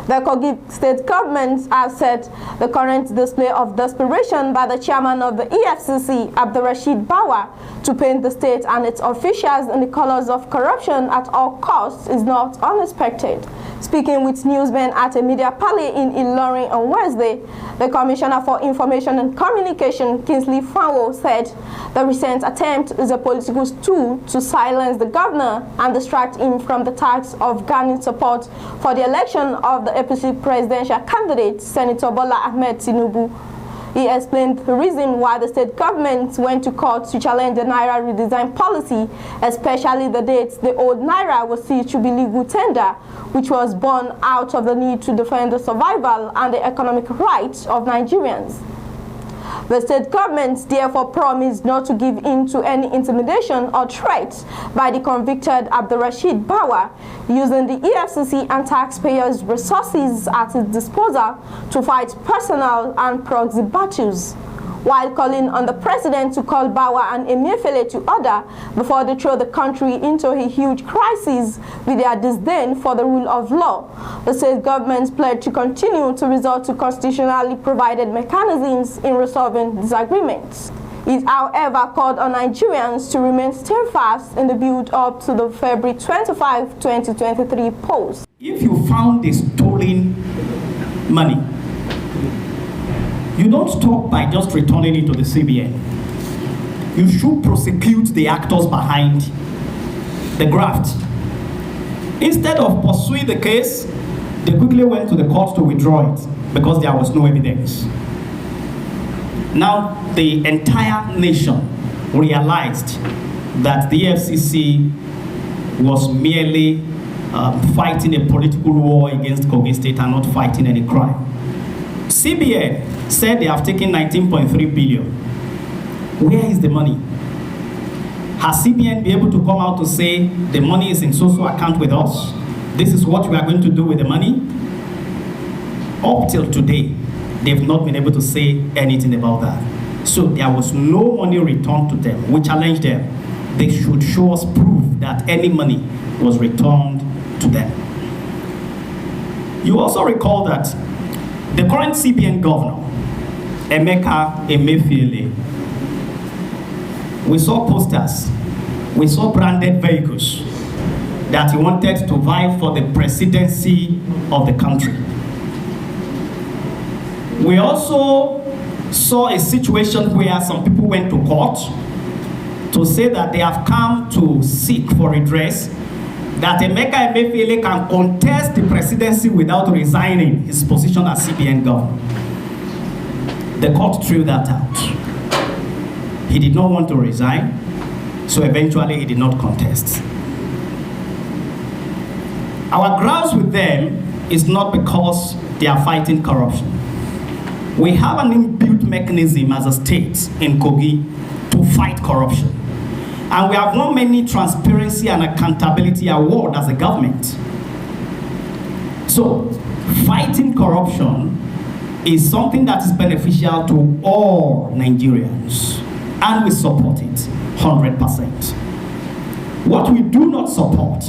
The Kogi state government has said the current display of desperation by the chairman of the EFCC, Abdurrashid Bawa, to paint the state and its officials in the colors of corruption at all costs is not unexpected. Speaking with newsmen at a media parley in Ilorin on Wednesday, the Commissioner for Information and Communication, Kingsley Fanwo, said the recent attempt is a political tool to silence the governor and distract him from the task of gaining support for the election of the APC presidential candidate, Senator Bola Ahmed Tinubu. He explained the reason why the state government went to court to challenge the Naira redesign policy, especially the dates the old Naira was seen to be legal tender, which was born out of the need to defend the survival and the economic rights of Nigerians. The state government therefore promised not to give in to any intimidation or threats by the convicted Abdurrashid Bawa, using the EFCC and taxpayers' resources at its disposal to fight personal and proxy battles, while calling on the president to call Bawa and Emefiele to order before they throw the country into a huge crisis with their disdain for the rule of law. The state government pledged to continue to resort to constitutionally provided mechanisms in resolving disagreements. It, however, called on Nigerians to remain steadfast in the build-up to the February 25, 2023 polls. If you found the stolen money, you don't stop by just returning it to the CBN. You should prosecute the actors behind the graft. Instead of pursuing the case, they quickly went to the court to withdraw it because there was no evidence. Now, the entire nation realized that the FCC was merely fighting a political war against Kogi State and not fighting any crime. CBN said they have taken 19.3 billion. Where is the money? Has CBN been able to come out to say the money is in so-so account with us? This is what we are going to do with the money? Up till today, they've not been able to say anything about that. So there was no money returned to them. We challenge them. They should show us proof that any money was returned to them. You also recall that the current CBN governor, Emeka Emefiele, we saw posters, we saw branded vehicles that he wanted to vie for the presidency of the country. We also saw a situation where some people went to court to say that they have come to seek for redress, that Emeka Emefiele can contest the presidency without resigning his position as CBN governor. The court threw that out. He did not want to resign, so eventually he did not contest. Our grounds with them is not because they are fighting corruption. We have an inbuilt mechanism as a state in Kogi to fight corruption. And we have won many transparency and accountability awards as a government. So, fighting corruption is something that is beneficial to all Nigerians, and we support it 100%. What we do not support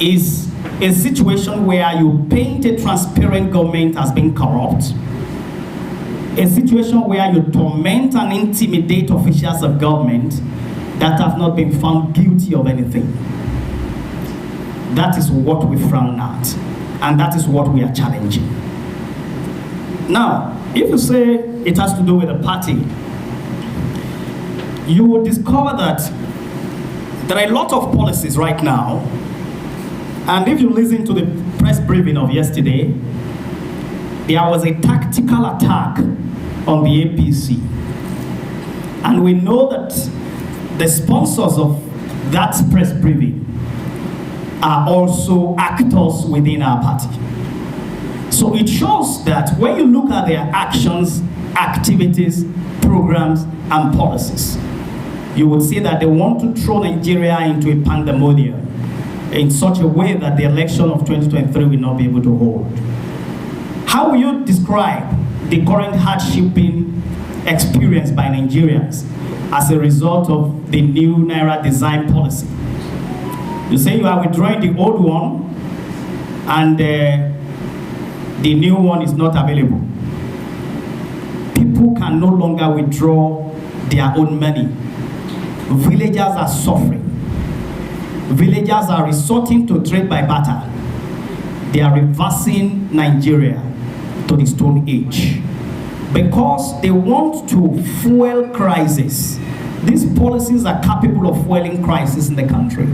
is a situation where you paint a transparent government as being corrupt, a situation where you torment and intimidate officials of government that have not been found guilty of anything. That is what we frown at, and that is what we are challenging. Now, if you say it has to do with a party, you will discover that there are a lot of policies right now, and if you listen to the press briefing of yesterday, there was a tactical attack on the APC. And we know that the sponsors of that press briefing are also actors within our party. So it shows that when you look at their actions, activities, programs, and policies, you would see that they want to throw Nigeria into a pandemonium in such a way that the election of 2023 will not be able to hold. How will you describe the current hardshiping experience by Nigerians as a result of the new Naira design policy? You say you are withdrawing the old one, and the new one is not available. People can no longer withdraw their own money. Villagers are suffering. Villagers are resorting to trade by barter. They are reversing Nigeria to the Stone Age because they want to fuel crisis. These policies are capable of fueling crisis in the country.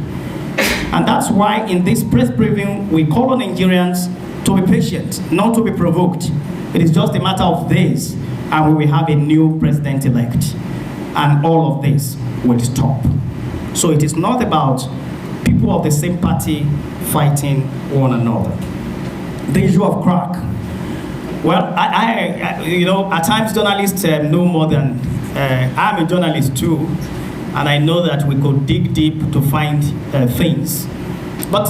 And that's why in this press briefing, we call on Nigerians to be patient, not to be provoked. It is just a matter of days, and we will have a new president-elect. And all of this will stop. So it is not about people of the same party fighting one another. The issue of crack. Well, I you know, at times journalists know more than, I'm a journalist too, and I know that we could dig deep to find things. But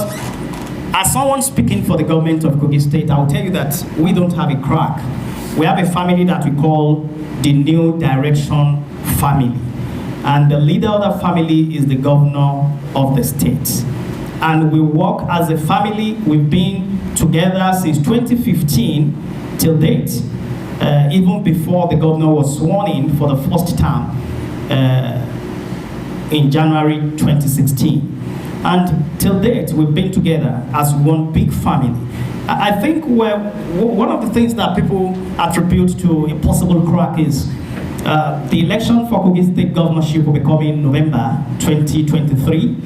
as someone speaking for the government of Kogi State, I'll tell you that we don't have a crack. We have a family that we call the New Direction family. And the leader of that family is the governor of the state. And we work as a family. We've been together since 2015 till date, even before the governor was sworn in for the first time in January 2016. And till date, we've been together as one big family. I think one of the things that people attribute to a possible crack is the election for Kogi State governorship will be coming November 2023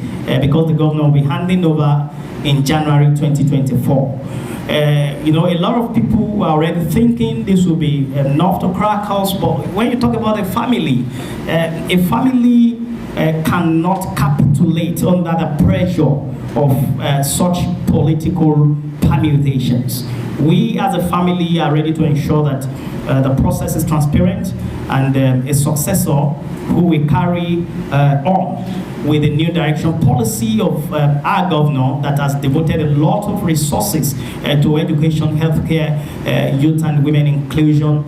because the governor will be handing over in January 2024. You know, a lot of people are already thinking this will be enough to crack us, but when you talk about a family cannot capitulate under the pressure of such political permutations. We as a family are ready to ensure that the process is transparent and a successor who will carry on with the New Direction policy of our governor that has devoted a lot of resources to education, healthcare, youth and women inclusion,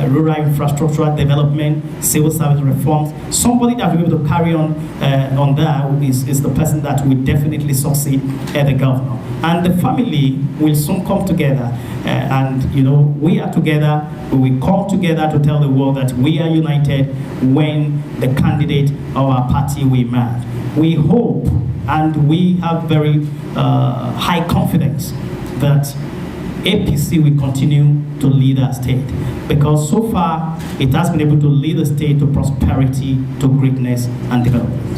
rural infrastructural development, civil service reforms. Somebody that will be able to carry on that is the person that will definitely succeed as the governor. And the family will soon come together and, you know, we are together. We will come together to tell the world that we are united when the candidate of our party will emerge. We hope and we have very high confidence that APC will continue to lead our state because so far it has been able to lead the state to prosperity, to greatness and development.